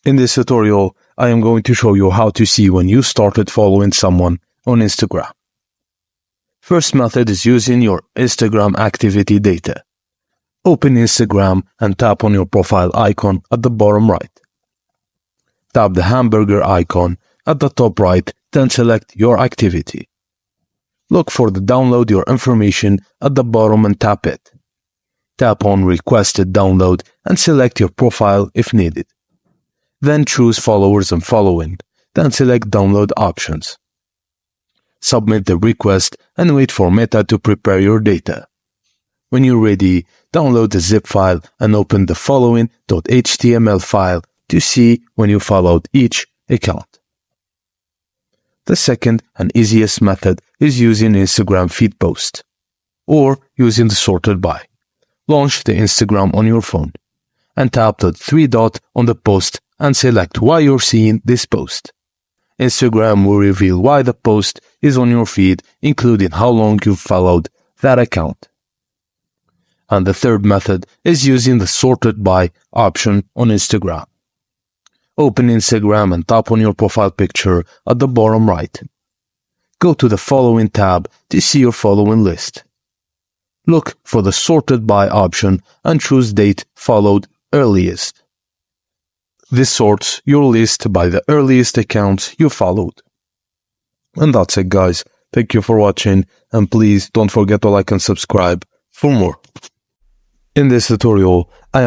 In this tutorial, I am going to show you how to see when you started following someone on Instagram. First method is using your Instagram activity data. Open Instagram and tap on your profile icon at the bottom right. Tap the hamburger icon at the top right, then select your activity. Look for the download your information at the bottom and tap it. Tap on requested download and select your profile if needed. Then choose followers and following, then select download options. Submit the request and wait for Meta to prepare your data. When you're ready, download the zip file and open the following.html file to see when you followed each account. The second and easiest method is using Instagram feed post or using the sorted by. Launch the Instagram on your phone and tap the three dots on the post and select why you're seeing this post. Instagram will reveal why the post is on your feed, including how long you've followed that account. And the third method is using the sorted by option on Instagram. Open Instagram and tap on your profile picture at the bottom right. Go to the following tab to see your following list. Look for the sorted by option and choose date followed earliest. This sorts your list by the earliest accounts you followed. And that's it, guys. Thank you for watching, and please don't forget to like and subscribe for more. In this tutorial, I